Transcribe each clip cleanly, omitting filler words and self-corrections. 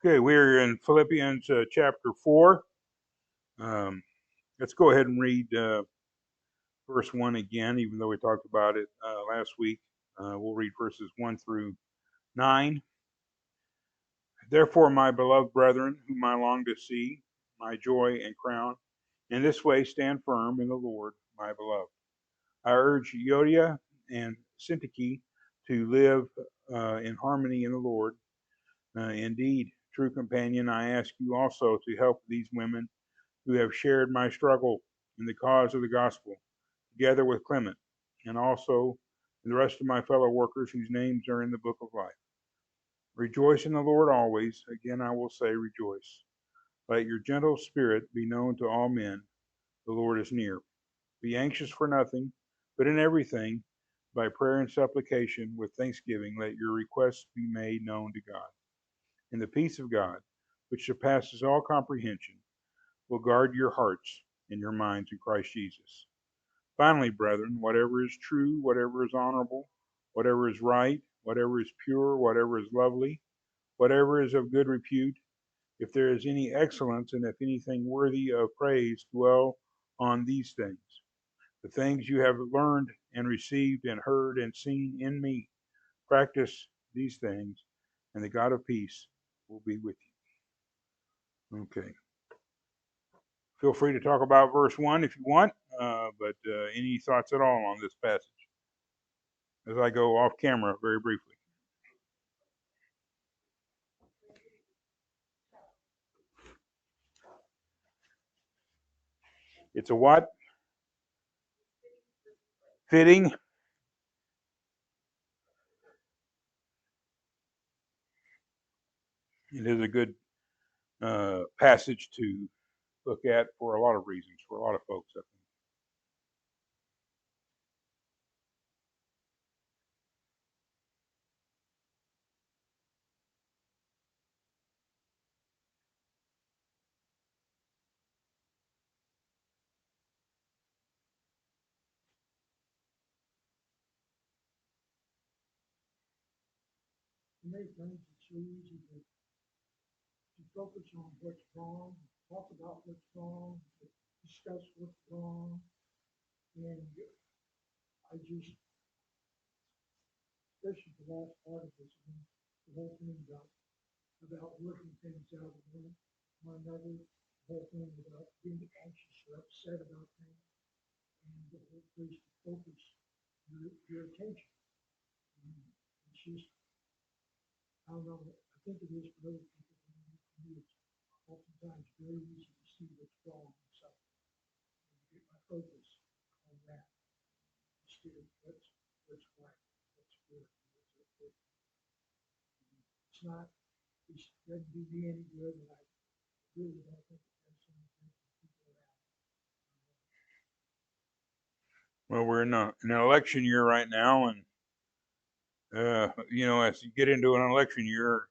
Okay, we're in Philippians chapter 4. Um, let's go ahead and read verse 1 again, even though we talked about it last week. We'll read verses 1 through 9. Therefore, my beloved brethren, whom I long to see, my joy and crown, in this way stand firm in the Lord, my beloved. I urge Euodia and Syntyche to live in harmony in the Lord. Indeed, true companion, I ask you also to help these women who have shared my struggle in the cause of the gospel, together with Clement, and also the rest of my fellow workers whose names are in the book of life. Rejoice in the Lord always. Again, I will say, rejoice. Let your gentle spirit be known to all men. The Lord is near. Be anxious for nothing, but in everything, by prayer and supplication, with thanksgiving, let your requests be made known to God. And the peace of God, which surpasses all comprehension, will guard your hearts and your minds in Christ Jesus. Finally, brethren, whatever is true, whatever is honorable, whatever is right, whatever is pure, whatever is lovely, whatever is of good repute, if there is any excellence and if anything worthy of praise, dwell on these things. The things you have learned and received and heard and seen in me, practice these things, and the God of peace will be with you. Okay. Feel free to talk about verse 1 if you want, but any thoughts at all on this passage as I go off camera very briefly? It's a what? Fitting. It is a good passage to look at for a lot of reasons, for a lot of folks, I think. Many times it's so easy to focus on what's wrong, talk about what's wrong, discuss what's wrong, and I just, especially the last part of this, the whole thing about working things out with one another, the whole thing about being anxious or upset about things, and the whole place to focus your attention. And it's just, I don't know, I think it is for other people, and for me, it's oftentimes very easy to see what's wrong in something and get my focus on that instead of what's right, what's good, what's good. It's not, it doesn't do me any good, and I really don't think it does some good for people around. Well, we're in an election year right now, and as you get into an election year,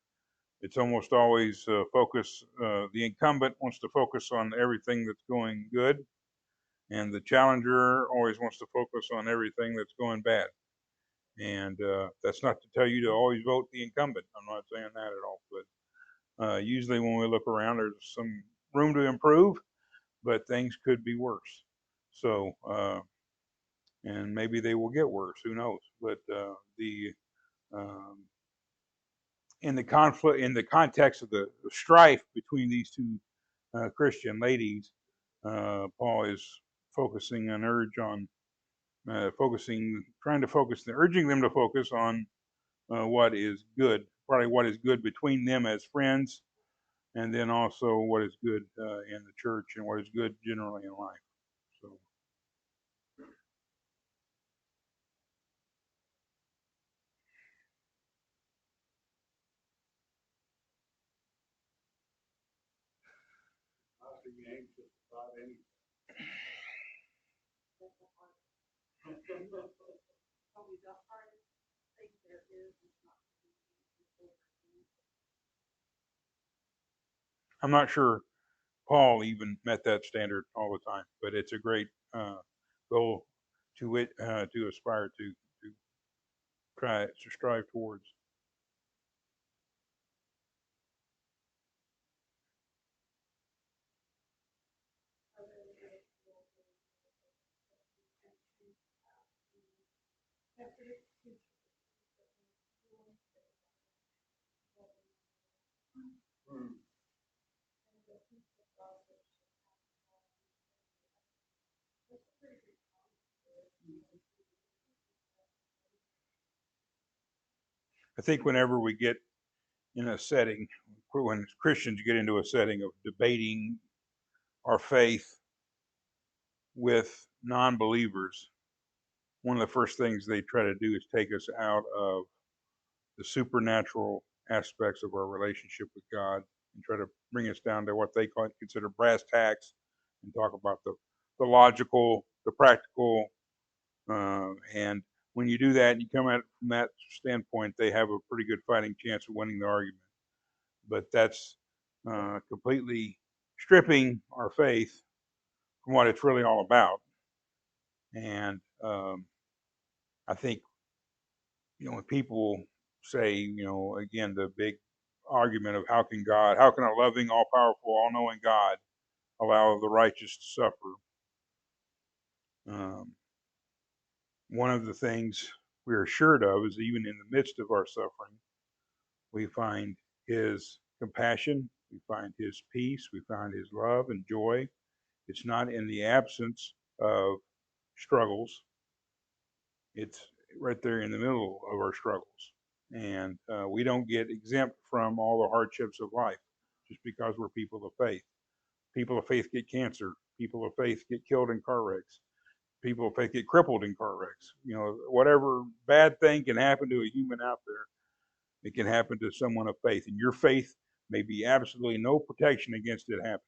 it's almost always focus. The incumbent wants to focus on everything that's going good, and the challenger always wants to focus on everything that's going bad. And that's not to tell you to always vote the incumbent. I'm not saying that at all. But usually when we look around, there's some room to improve, but things could be worse. So, and maybe they will get worse. Who knows? But the um, in the conflict, in the context of the strife between these two Christian ladies, Paul is focusing an urge on trying to focus, urging them to focus on what is good, probably what is good between them as friends, and then also what is good in the church and what is good generally in life. So, I'm not sure Paul even met that standard all the time, but it's a great goal to aspire to try to strive towards. I think whenever we get in a setting, when Christians get into a setting of debating our faith with non-believers, one of the first things they try to do is take us out of the supernatural aspects of our relationship with God and try to bring us down to what they consider brass tacks and talk about the logical, the practical, and when you do that and you come at it from that standpoint, they have a pretty good fighting chance of winning the argument. But that's completely stripping our faith from what it's really all about. And I think, when people say, again, the big argument of how can a loving, all powerful, all knowing God allow the righteous to suffer? Um, one of the things we're assured of is even in the midst of our suffering, we find his compassion, we find his peace, we find his love and joy. It's not in the absence of struggles, it's right there in the middle of our struggles. And we don't get exempt from all the hardships of life just because we're people of faith. People of faith get cancer. People of faith get killed in car wrecks. People of faith get crippled in car wrecks. Whatever bad thing can happen to a human out there, it can happen to someone of faith. And your faith may be absolutely no protection against it happening.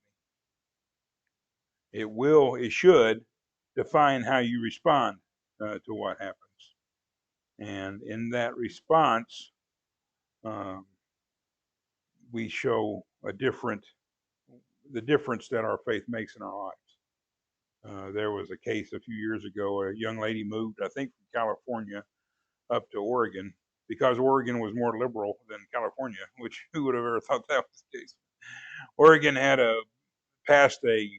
It should define how you respond to what happens. And in that response, um, we show the difference that our faith makes in our lives. There was a case a few years ago. A young lady moved, I think, from California up to Oregon because Oregon was more liberal than California, which who would have ever thought that was the case? Oregon had passed a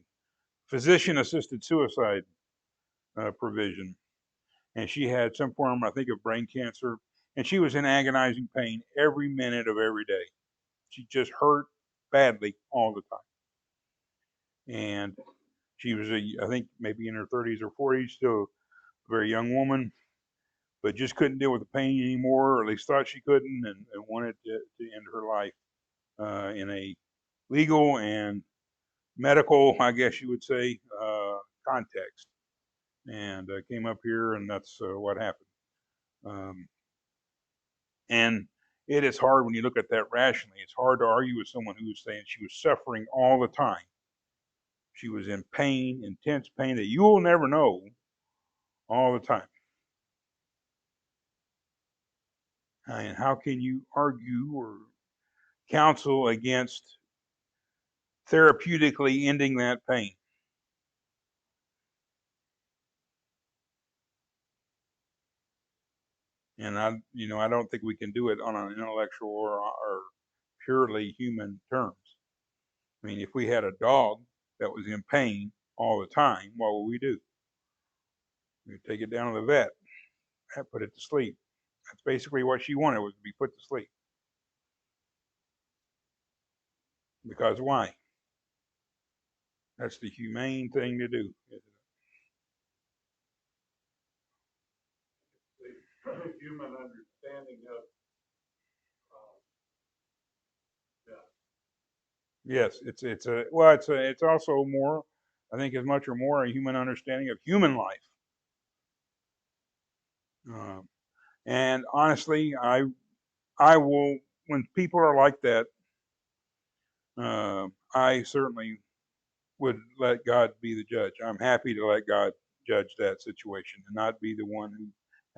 physician-assisted suicide provision, and she had some form, I think, of brain cancer, and she was in agonizing pain every minute of every day. She just hurt badly all the time, and she was, I think, maybe in her 30s or 40s, still a very young woman, but just couldn't deal with the pain anymore, or at least thought she couldn't, and wanted to end her life in a legal and medical, I guess you would say, context. And came up here, and that's what happened. Um, and it is hard when you look at that rationally. It's hard to argue with someone who was saying she was suffering all the time. She was in pain, intense pain that you will never know all the time. And how can you argue or counsel against therapeutically ending that pain? And I don't think we can do it on an intellectual or purely human terms. I mean, if we had a dog that was in pain all the time, what would we do? We'd take it down to the vet, put it to sleep. That's basically what she wanted, was to be put to sleep. Because why? That's the humane thing to do. The human understanding of death. Yes, it's also more, I think, as much or more a human understanding of human life. Um, and honestly, I will, when people are like that, I certainly would let God be the judge. I'm happy to let God judge that situation and not be the one who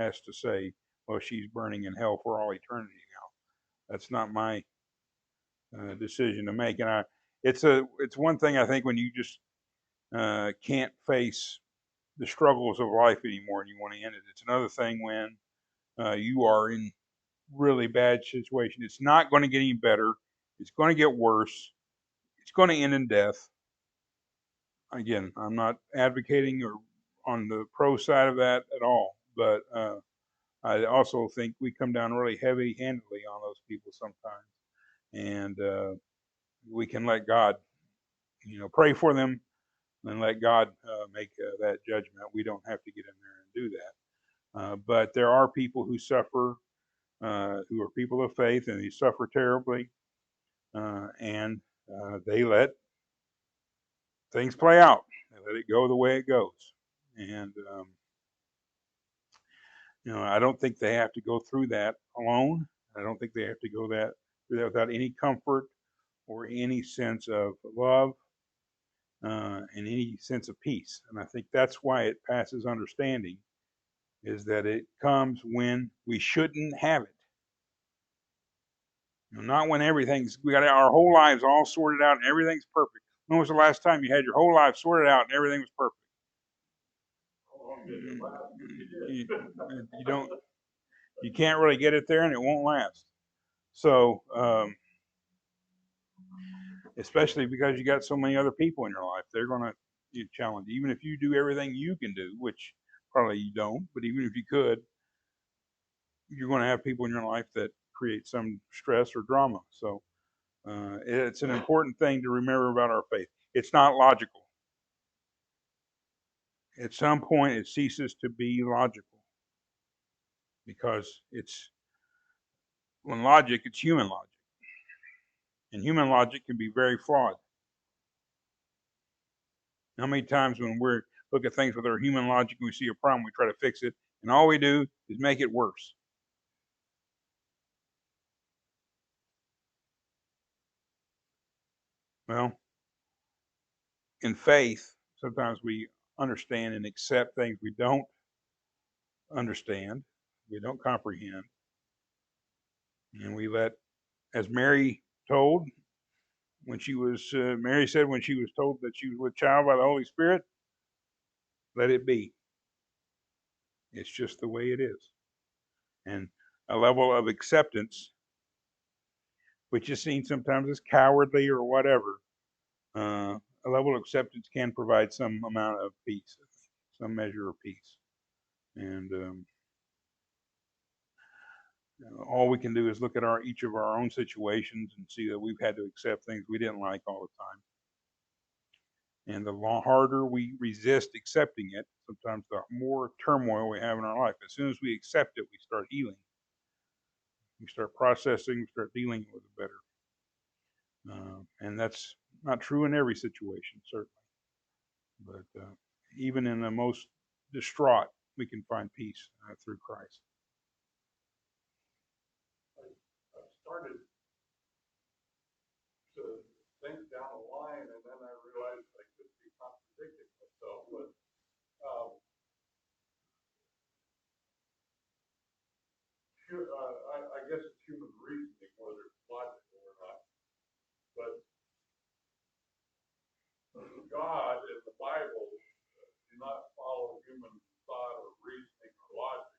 has to say, well, she's burning in hell for all eternity now. That's not my decision to make. And it's one thing, I think, when you just can't face the struggles of life anymore and you want to end it. It's another thing when you are in really bad situation. It's not going to get any better. It's going to get worse. It's going to end in death. Again, I'm not advocating or on the pro side of that at all, but I also think we come down really heavy-handedly on those people sometimes, and we can let God, pray for them and let God make that judgment. We don't have to get in there and do that. But there are people who suffer, who are people of faith, and they suffer terribly, and they let things play out. They let it go the way it goes, and I don't think they have to go through that alone. I don't think they have to go through that without any comfort or any sense of love and any sense of peace. And I think that's why it passes understanding, is that it comes when we shouldn't have it. Not when we got our whole lives all sorted out and everything's perfect. When was the last time you had your whole life sorted out and everything was perfect? You don't. You can't really get it there, and it won't last. So, especially because you got so many other people in your life, they're going to challenge. Even if you do everything you can do, which probably you don't, but even if you could, you're going to have people in your life that create some stress or drama. So, it's an important thing to remember about our faith. It's not logical. At some point, it ceases to be logical because when logic, it's human logic. And human logic can be very flawed. How many times when we look at things with our human logic and we see a problem, we try to fix it, and all we do is make it worse. Well, in faith, sometimes we understand and accept things we don't understand, we don't comprehend, and we let, as Mary told, Mary said when she was told that she was with child by the Holy Spirit, let it be. It's just the way it is. And a level of acceptance, which is seen sometimes as cowardly or whatever, a level of acceptance can provide some amount of peace, some measure of peace. And all we can do is look at each of our own situations and see that we've had to accept things we didn't like all the time. And the harder we resist accepting it, sometimes the more turmoil we have in our life. As soon as we accept it, we start healing. We start processing, we start dealing with it better. And that's not true in every situation, certainly. But even in the most distraught, we can find peace through Christ. I started to think down the line, and then I realized I could be contradicting myself. But I guess it's human reasoning, whether it's logical or not. But God and the Bible do not follow human thought or reasoning or logic.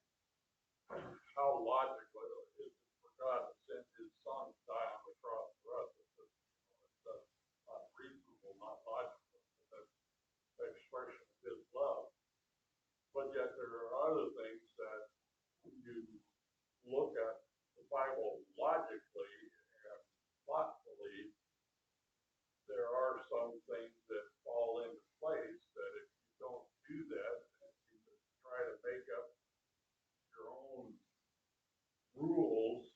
How logical it is for God to send His Son to die on the cross for us. That's not reasonable, not logical. That's the expression of His love. But yet there are other things that when you look at the Bible logically and thoughtfully, there are some things that fall into place that if you don't do that and you try to make up your own rules,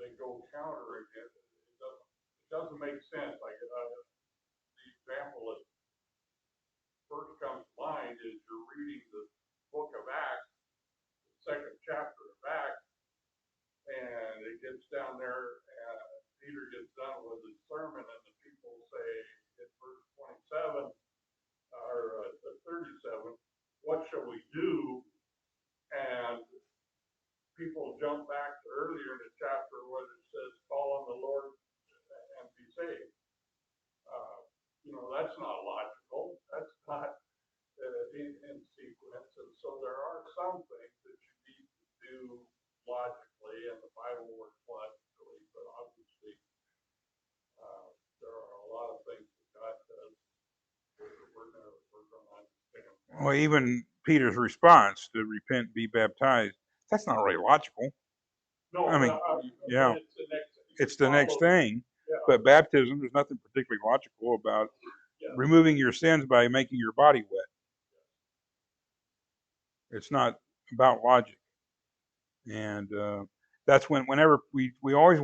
they go counter again. It doesn't make sense. Like the example that first comes to mind is you're reading the book of Acts, the second chapter of Acts, and it gets down there, and Peter gets done with his sermon, and the people say in verse 27 or 37, "What shall we do?" And people jump back to earlier in the chapter where it says, "Call on the Lord and be saved." That's not logical. That's not in sequence. And so there are some things that you need to do logically, and the Bible works logically, but obviously there are a lot of things that God does that we're going to understand. Well, even Peter's response to repent, be baptized. That's not really logical. No, I mean, yeah, it's the next thing. Yeah. But baptism, there's nothing particularly logical about removing your sins by making your body wet. It's not about logic. And that's whenever we always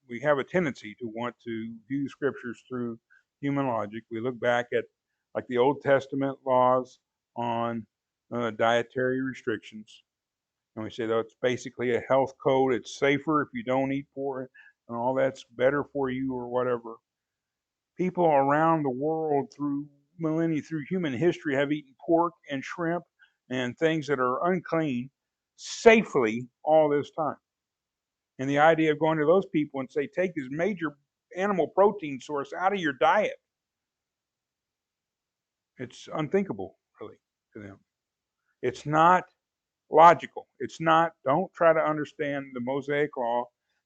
we have a tendency to want to view scriptures through human logic. We look back at like the Old Testament laws on dietary restrictions, and we say, oh, it's basically a health code. It's safer if you don't eat pork, and all that's better for you or whatever. People around the world through millennia, through human history, have eaten pork and shrimp and things that are unclean safely all this time. And the idea of going to those people and say, take this major animal protein source out of your diet, it's unthinkable, really, to them. It's not logical. It's not, don't try to understand the Mosaic law.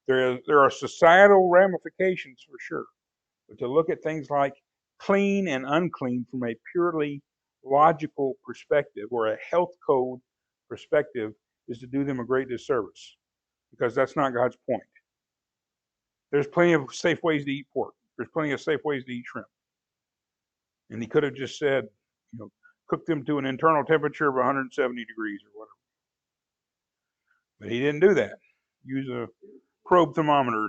There are societal ramifications for sure. But to look at things like clean and unclean from a purely logical perspective or a health code perspective is to do them a great disservice, because that's not God's point. There's plenty of safe ways to eat pork. There's plenty of safe ways to eat shrimp. And he could have just said, cook them to an internal temperature of 170 degrees or whatever. But he didn't do that. Use a probe thermometer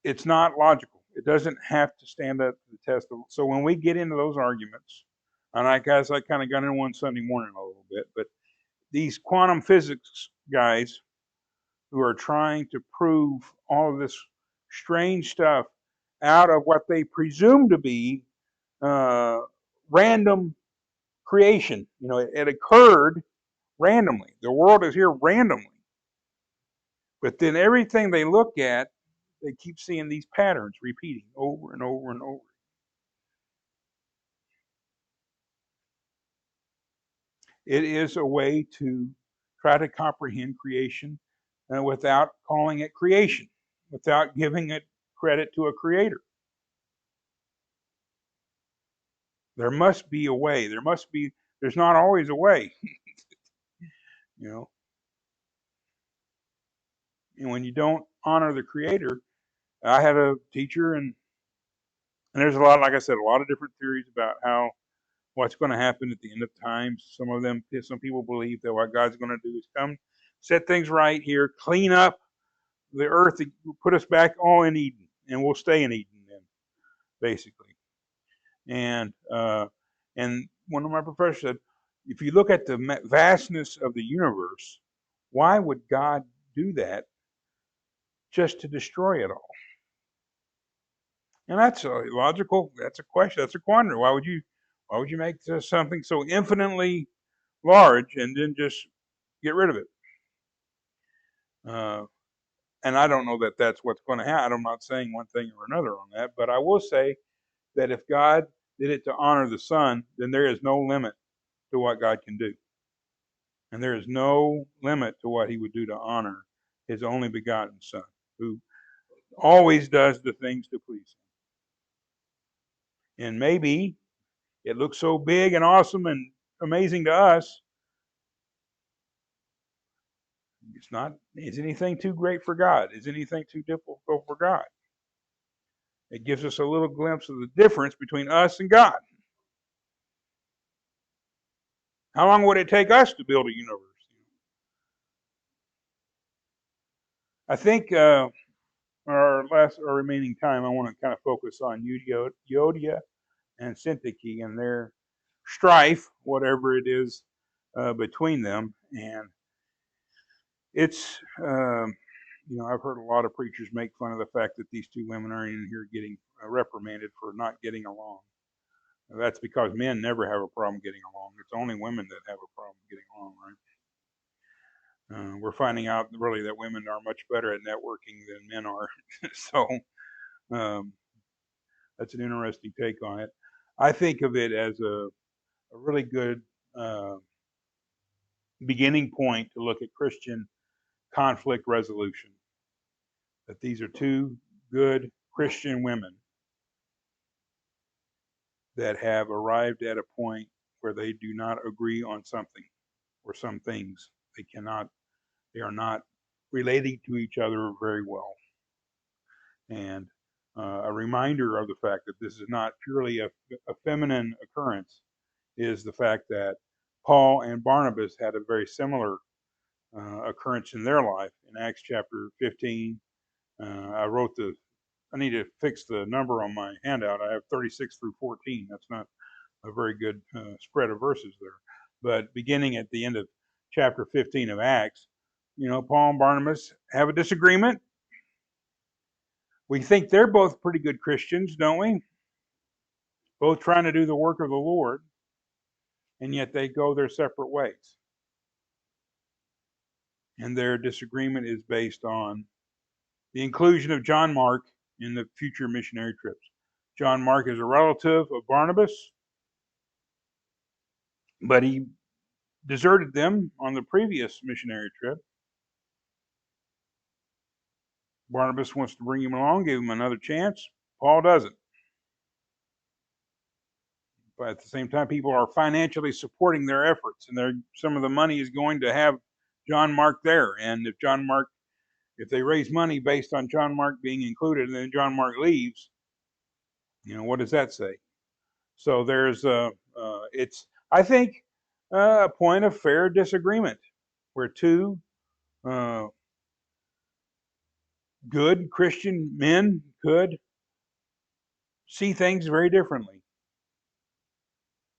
it's not logical. It doesn't have to stand up to the test. So when we get into those arguments, and I guess I kind of got in one Sunday morning a little bit, but these quantum physics guys who are trying to prove all of this strange stuff out of what they presume to be random creation. It occurred randomly. The world is here randomly. But then everything they look at, they keep seeing these patterns repeating over and over and over. It is a way to try to comprehend creation without calling it creation, without giving it credit to a creator. There must be a way. There's not always a way. And when you don't honor the creator, I had a teacher, and there's a lot, like I said, a lot of different theories about what's going to happen at the end of times. Some people believe that what God's going to do is come, set things right here, clean up the earth, put us back all in Eden, and we'll stay in Eden then, basically. And one of my professors said, if you look at the vastness of the universe, why would God do that just to destroy it all? And that's logical. That's a question. That's a quandary. Why would you make something so infinitely large and then just get rid of it? And I don't know that that's what's going to happen. I'm not saying one thing or another on that, but I will say that if God did it to honor the Son, then there is no limit to what God can do. And there is no limit to what he would do to honor his only begotten Son, who always does the things to please him. And maybe it looks so big and awesome and amazing to us. Is anything too great for God? Is anything too difficult for God? It gives us a little glimpse of the difference between us and God. How long would it take us to build a universe? I think our remaining time, I want to kind of focus on Euodia and Syntyche and their strife, whatever it is, between them. And it's, I've heard a lot of preachers make fun of the fact that these two women are in here getting reprimanded for not getting along. That's because men never have a problem getting along. It's only women that have a problem getting along, right? We're finding out really that women are much better at networking than men are. So that's an interesting take on it. I think of it as a really good beginning point to look at Christian conflict resolution. That these are two good Christian women that have arrived at a point where they do not agree on something or some things. They are not relating to each other very well. And a reminder of the fact that this is not purely a feminine occurrence is the fact that Paul and Barnabas had a very similar occurrence in their life. In Acts chapter 15, I need to fix the number on my handout. I have 36 through 14. That's not a very good spread of verses there. But beginning at the end of chapter 15 of Acts, Paul and Barnabas have a disagreement. We think they're both pretty good Christians, don't we? Both trying to do the work of the Lord, and yet they go their separate ways. And their disagreement is based on the inclusion of John Mark in the future missionary trips. John Mark is a relative of Barnabas, but he deserted them on the previous missionary trip. Barnabas wants to bring him along, give him another chance. Paul doesn't. But at the same time, people are financially supporting their efforts, and some of the money is going to have John Mark there. And if they raise money based on John Mark being included, and then John Mark leaves, what does that say? So it's I think a point of fair disagreement where two good Christian men could see things very differently.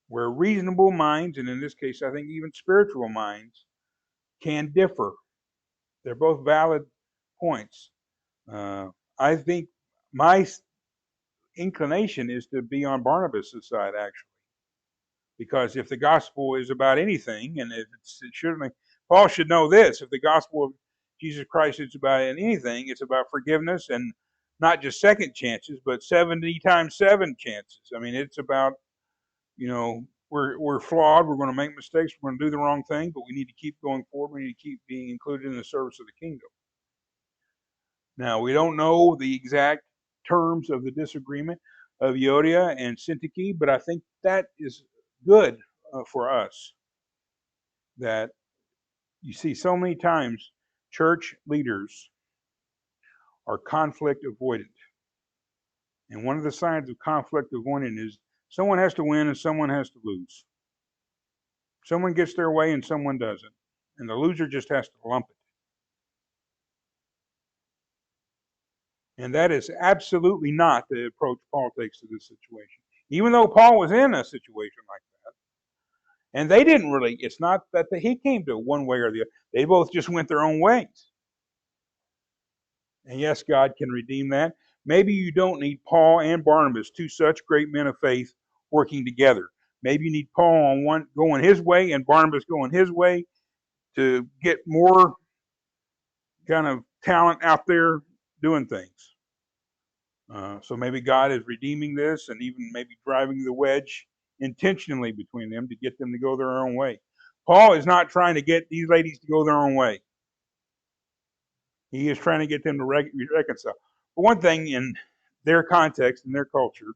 Where reasonable minds, and in this case, I think even spiritual minds, can differ. They're both valid points. I think my inclination is to be on Barnabas' side, actually, because if the gospel is about anything, and Paul should know this: if the gospel of Jesus Christ is about anything, it's about forgiveness and not just second chances, but 70 times 7 chances. I mean, it's about we're flawed. We're going to make mistakes. We're going to do the wrong thing, but we need to keep going forward. We need to keep being included in the service of the kingdom. Now, we don't know the exact terms of the disagreement of Euodia and Syntyche, but I think that is good for us. That you see so many times church leaders are conflict avoidant. And one of the signs of conflict avoidant is someone has to win and someone has to lose. Someone gets their way and someone doesn't. And the loser just has to lump it. And that is absolutely not the approach Paul takes to this situation. Even though Paul was in a situation like that. And they didn't really, it's not that he came to one way or the other. They both just went their own ways. And yes, God can redeem that. Maybe you don't need Paul and Barnabas, two such great men of faith, working together. Maybe you need Paul on one going his way and Barnabas going his way to get more kind of talent out there doing things. So maybe God is redeeming this and even maybe driving the wedge intentionally between them to get them to go their own way. Paul is not trying to get these ladies to go their own way. He is trying to get them to reconcile. For one thing, in their context, in their culture,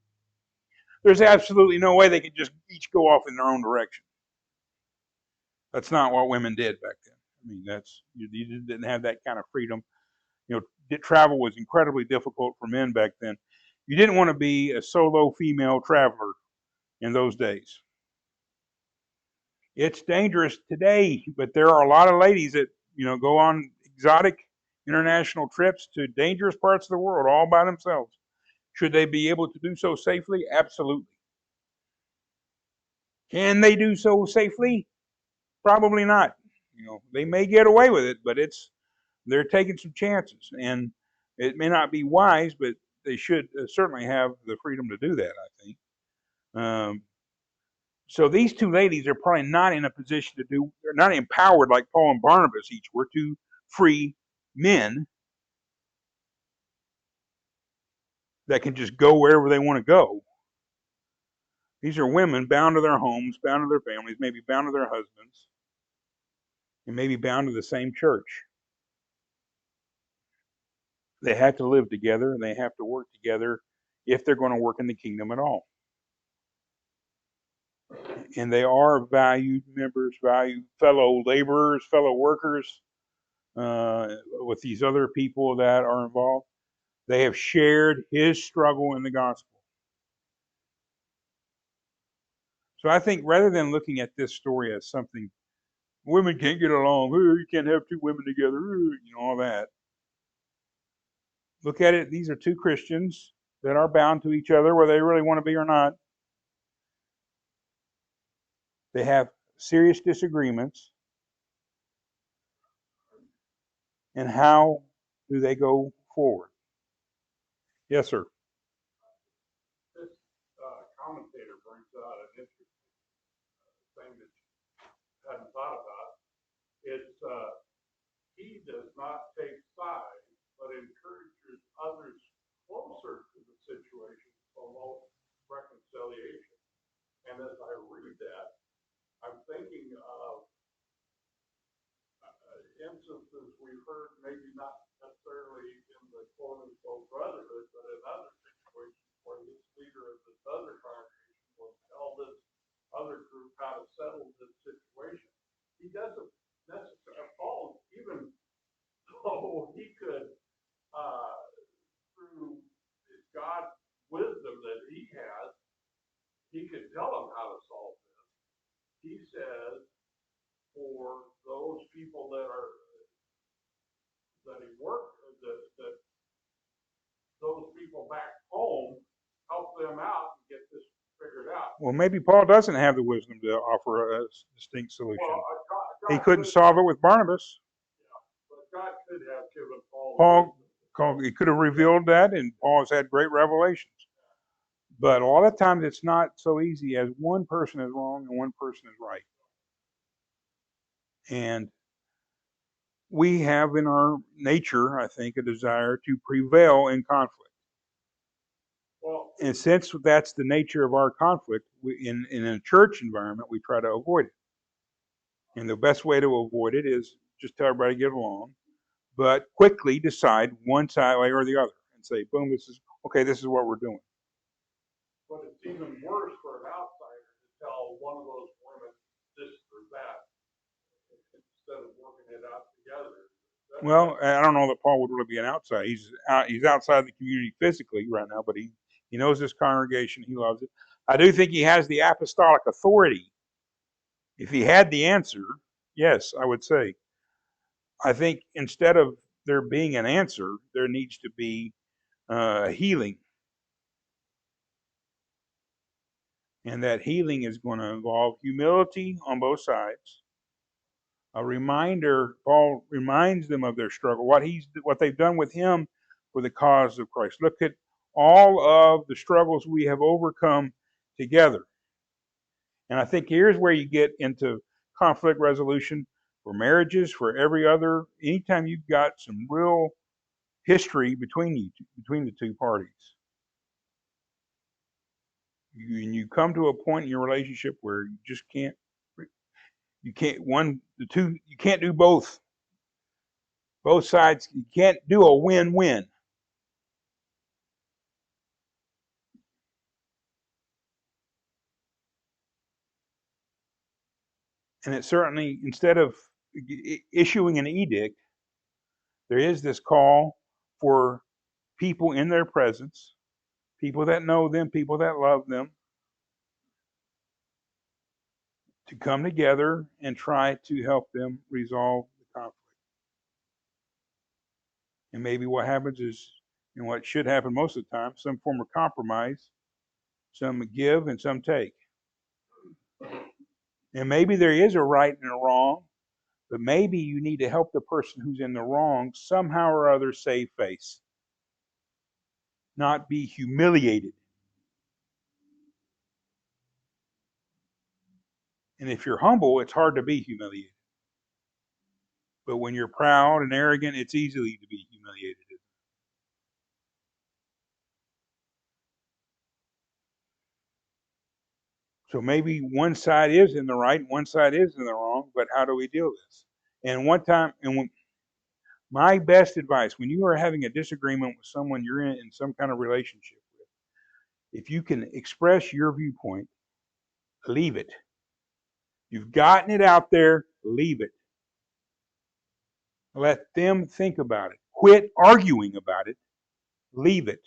there's absolutely no way they could just each go off in their own direction. That's not what women did back then. I mean, you didn't have that kind of freedom. Travel was incredibly difficult for men back then. You didn't want to be a solo female traveler in those days. It's dangerous today, but there are a lot of ladies that go on exotic international trips to dangerous parts of the world all by themselves. Should they be able to do so safely? Absolutely. Can they do so safely? Probably not. They may get away with it, but they're taking some chances, and it may not be wise, but they should certainly have the freedom to do that, I think. So these two ladies are probably not in a position they're not empowered like Paul and Barnabas each were, two free men that can just go wherever they want to go. These are women bound to their homes, bound to their families, maybe bound to their husbands, and maybe bound to the same church. They have to live together and they have to work together if they're going to work in the kingdom at all. and they are valued members, valued fellow laborers, fellow workers with these other people that are involved. They have shared his struggle in the gospel. So I think rather than looking at this story as something women can't get along, oh, you can't have two women together, all that. Look at it, these are two Christians that are bound to each other, whether they really want to be or not. They have serious disagreements. And how do they go forward? Yes, sir. This commentator brings out an interesting thing that you hadn't thought about. It's he does not take sides, but encourages others closer to the situation to promote reconciliation. And as I read that, I'm thinking of instances we've heard, maybe not necessarily in the quote unquote brotherhood, but in other situations where this leader of this other congregation will tell this other group how to settle this situation. He doesn't necessarily, Paul, even though he could, through God's wisdom that he has, he could tell them how to solve this. He says, for those people that he worked, that those people back home, help them out and get this figured out. Well, maybe Paul doesn't have the wisdom to offer a distinct solution. Well, he couldn't solve it with Barnabas. Yeah, but God could have given Paul. He could have revealed that, and Paul's had great revelations. But a lot of times it's not so easy as one person is wrong and one person is right. And we have in our nature, I think, a desire to prevail in conflict. Well, and since that's the nature of our conflict, in a church environment, we try to avoid it. And the best way to avoid it is just tell everybody to get along, but quickly decide one side way or the other and say, boom, this is what we're doing. But it's even worse for an outsider to tell one of those women this or that instead of working it out together. Well, I don't know that Paul would really be an outsider. He's outside the community physically right now, but he knows this congregation. He loves it. I do think he has the apostolic authority. If he had the answer, yes, I would say. I think instead of there being an answer, there needs to be healing. And that healing is going to involve humility on both sides. A reminder, Paul reminds them of their struggle, what they've done with him for the cause of Christ. Look at all of the struggles we have overcome together. And I think here's where you get into conflict resolution for marriages, for every other, anytime you've got some real history between the two parties. You come to a point in your relationship where you just can't do both sides. You can't do a win-win. And it certainly, instead of issuing an edict, there is this call for people in their presence, people that know them, people that love them, to come together and try to help them resolve the conflict. And maybe what happens is, and what should happen most of the time, some form of compromise, some give and some take. And maybe there is a right and a wrong, but maybe you need to help the person who's in the wrong somehow or other save face, not be humiliated. And if you're humble, it's hard to be humiliated. But when you're proud and arrogant, it's easy to be humiliated. So maybe one side is in the right, one side is in the wrong, but how do we deal with this? And my best advice, when you are having a disagreement with someone you're in some kind of relationship with, if you can express your viewpoint, leave it. You've gotten it out there, leave it. Let them think about it. Quit arguing about it, leave it.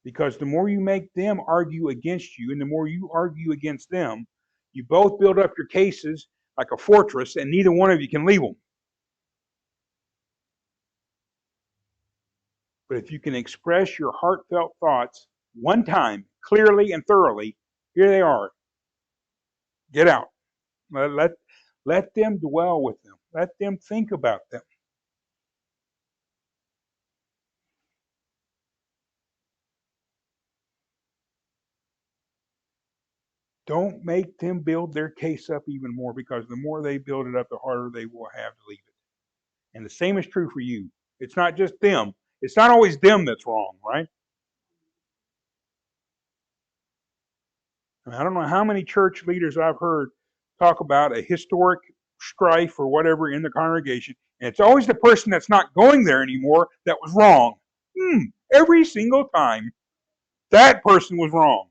Because the more you make them argue against you and the more you argue against them, you both build up your cases like a fortress and neither one of you can leave them. But if you can express your heartfelt thoughts one time, clearly and thoroughly, here they are. Get out. Let them dwell with them. Let them think about them. Don't make them build their case up even more, because the more they build it up, the harder they will have to leave it. And the same is true for you. It's not just them. It's not always them that's wrong, right? I don't know how many church leaders I've heard talk about a historic strife or whatever in the congregation, and it's always the person that's not going there anymore that was wrong. Every single time, that person was wrong.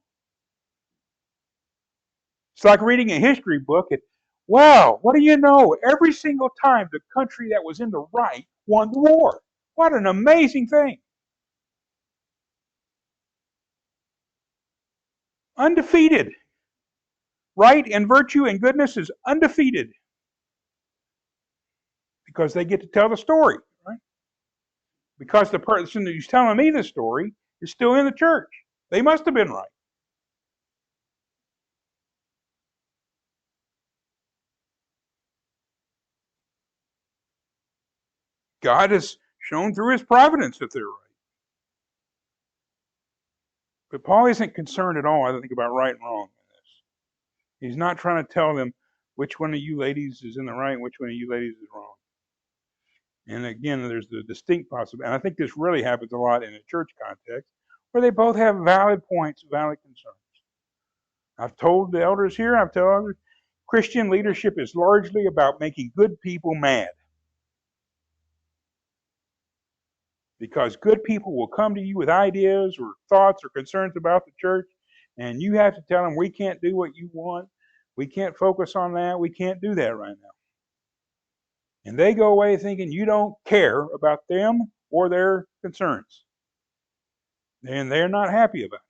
It's like reading a history book and, wow, what do you know? Every single time the country that was in the right won the war. What an amazing thing. Undefeated. Right and virtue and goodness is undefeated because they get to tell the story, right? Because the person who's telling me the story is still in the church. They must have been right. God has shown through his providence that they're right. But Paul isn't concerned at all, I think, about right and wrong in this. He's not trying to tell them which one of you ladies is in the right and which one of you ladies is wrong. And again, there's the distinct possibility. And I think this really happens a lot in a church context where they both have valid points, valid concerns. I've told the elders here, I've told others, Christian leadership is largely about making good people mad. Because good people will come to you with ideas or thoughts or concerns about the church, and you have to tell them, we can't do what you want. We can't focus on that. We can't do that right now. And they go away thinking you don't care about them or their concerns. And they're not happy about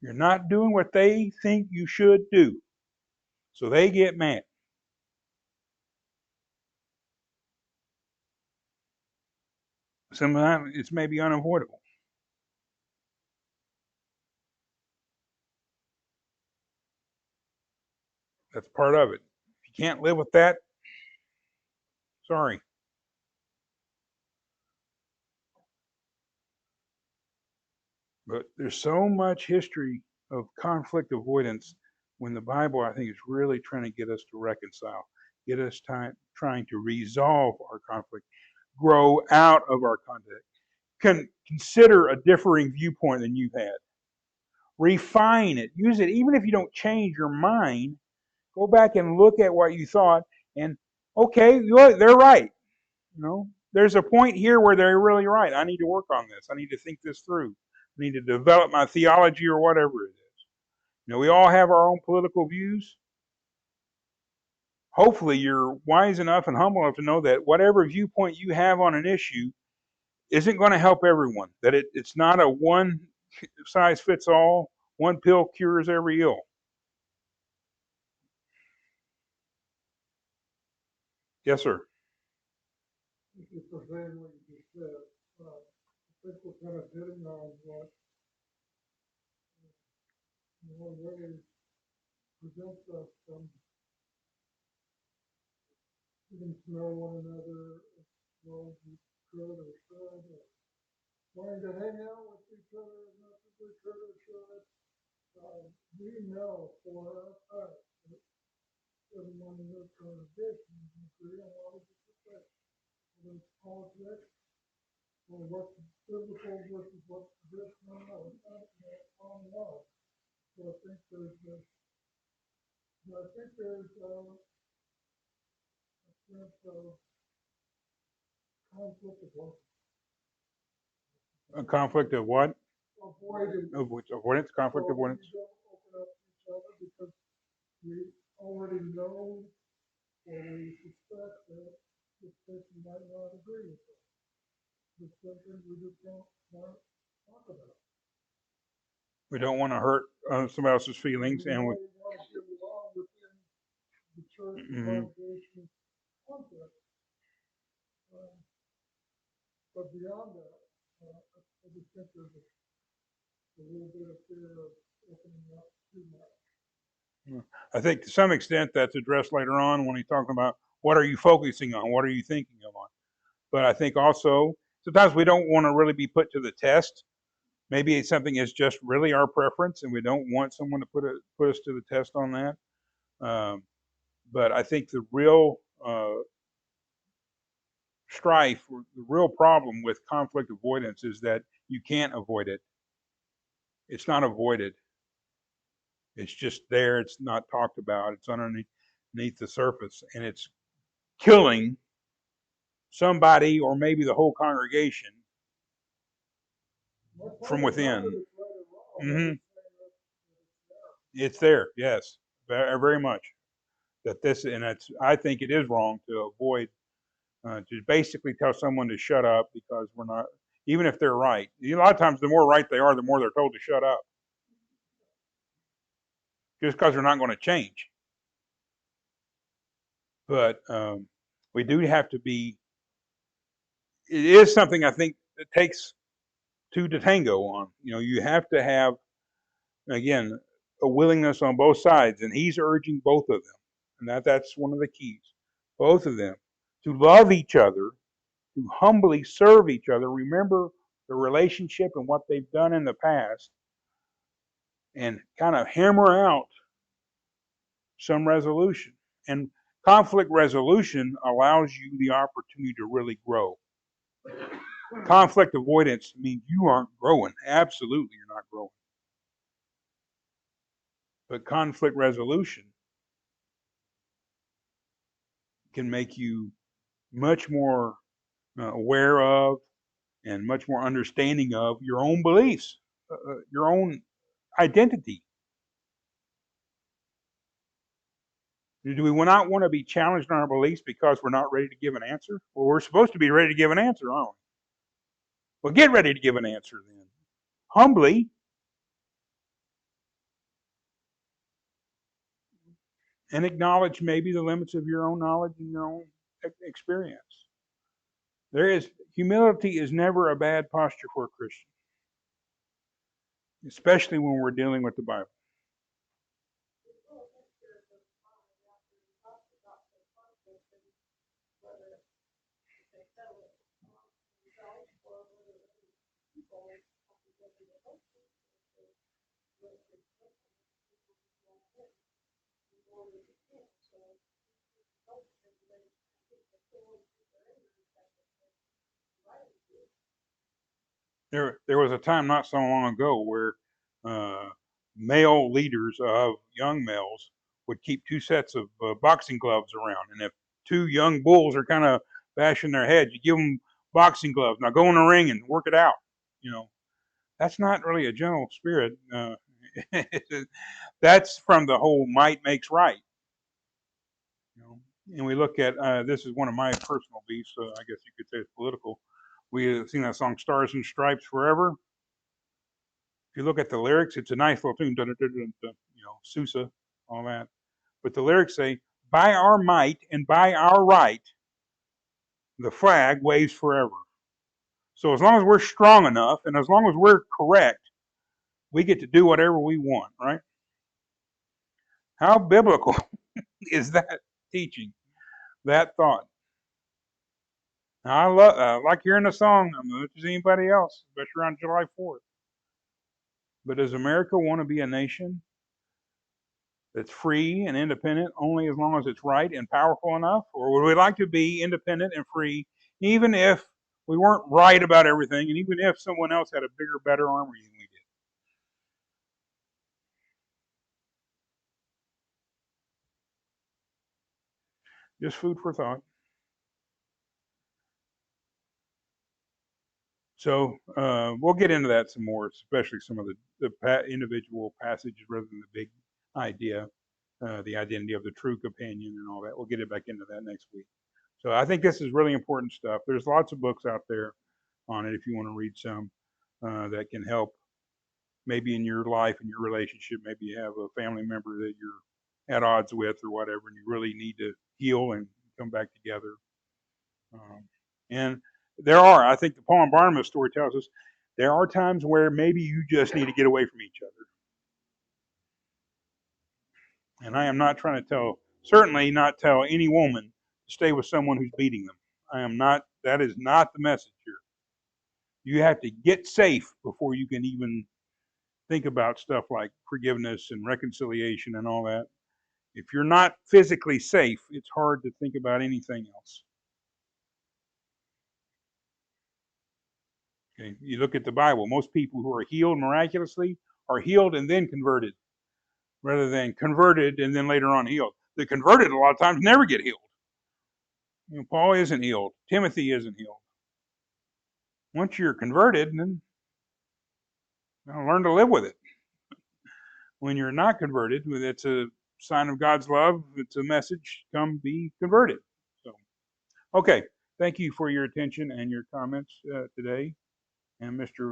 it. You're not doing what they think you should do. So they get mad. Sometimes it's maybe unavoidable. That's part of it. If you can't live with that, sorry. But there's so much history of conflict avoidance when the Bible, I think, is really trying to get us to reconcile, get us trying to resolve our conflict, grow out of our conflict, consider a differing viewpoint than you've had, refine it, use it, even if you don't change your mind, go back and look at what you thought, and okay, they're right. There's a point here where they're really right. I need to work on this. I need to think this through. I need to develop my theology or whatever it is. We all have our own political views. Hopefully, you're wise enough and humble enough to know that whatever viewpoint you have on an issue isn't going to help everyone. That it's not a one size fits all, one pill cures every ill. Yes, sir. It's the same what you just said. I think we're kind of hitting on what really prevents us from getting to know one another as well as we could or should, or wanting to hang out with each other as much as we could or should. We know for a fact that everyone in this congregation is agree on what is the whether it's politics or what's biblical versus what's traditional or on love. So I think there's a sense of conflict of what A conflict of what? avoidance. Of which avoidance? Conflict So avoidance? you don't open up to each other, because we already know or we suspect that this person might not agree with us. It's something we just don't want to talk about. We don't want to hurt somebody else's feelings, We and know we want to get along within the church congregation context. But beyond that, I just think there's a little bit of fear of opening up too much. I think to some extent that's addressed later on when he's talking about what are you focusing on, what are you thinking on. But I think also sometimes we don't want to really be put to the test. Maybe something is just really our preference, and we don't want someone to put us to the test on that. But I think the real strife, or the real problem with conflict avoidance is that you can't avoid it. It's not avoided. It's just there. It's not talked about. It's underneath the surface, and it's killing somebody or maybe the whole congregation from within. Mm-hmm. It's there, yes, very much. That this, and it's, I think it is wrong to avoid, to basically tell someone to shut up because we're not, even if they're right. A lot of times, the more right they are, the more they're told to shut up, just because they're not going to change. But we do have to be. It is something I think it takes two to tango on. You know, you have to have, again, a willingness on both sides, and he's urging both of them, and that's one of the keys. Both of them to love each other, to humbly serve each other, remember the relationship and what they've done in the past, and kind of hammer out some resolution. And conflict resolution allows you the opportunity to really grow. Conflict avoidance means you aren't growing. Absolutely, you're not growing. But conflict resolution can make you much more aware of and much more understanding of your own beliefs, your own identity. Do we not want to be challenged on our beliefs because we're not ready to give an answer? Well, we're supposed to be ready to give an answer, aren't we? Well, get ready to give an answer then. Humbly, and acknowledge maybe the limits of your own knowledge and your own experience. Humility is never a bad posture for a Christian, especially when we're dealing with the Bible. There was a time not so long ago where male leaders of young males would keep two sets of boxing gloves around, and if two young bulls are kind of bashing their heads, you give them boxing gloves. Now go in the ring and work it out. You know, that's not really a gentle spirit. That's from the whole might makes right. You know, and we look at this is one of my personal beefs. I guess you could say it's political. We sing that song "Stars and Stripes Forever." If you look at the lyrics, it's a nice little tune, dun, dun, dun, dun, you know, Sousa, all that. But the lyrics say, "By our might and by our right, the flag waves forever." So as long as we're strong enough and as long as we're correct, we get to do whatever we want, right? How biblical is that teaching, that thought? Now, like hearing the song as much as anybody else, especially around July 4th. But does America want to be a nation that's free and independent only as long as it's right and powerful enough? Or would we like to be independent and free even if we weren't right about everything and even if someone else had a bigger, better armory than we did? Just food for thought. So we'll get into that some more, especially some of the individual passages rather than the big idea, the identity of the true companion and all that. We'll get it back into that next week. So I think this is really important stuff. There's lots of books out there on it if you want to read some that can help maybe in your life and your relationship. Maybe you have a family member that you're at odds with or whatever, and you really need to heal and come back together. And I think the Paul and Barnabas story tells us, there are times where maybe you just need to get away from each other. And I am not trying to certainly not tell any woman to stay with someone who's beating them. That is not the message here. You have to get safe before you can even think about stuff like forgiveness and reconciliation and all that. If you're not physically safe, it's hard to think about anything else. Okay, you look at the Bible, most people who are healed miraculously are healed and then converted, rather than converted and then later on healed. The converted a lot of times never get healed. Paul isn't healed. Timothy isn't healed. Once you're converted, then learn to live with it. When you're not converted, it's a sign of God's love. It's a message, come be converted. So, okay. Thank you for your attention and your comments today. And Mr.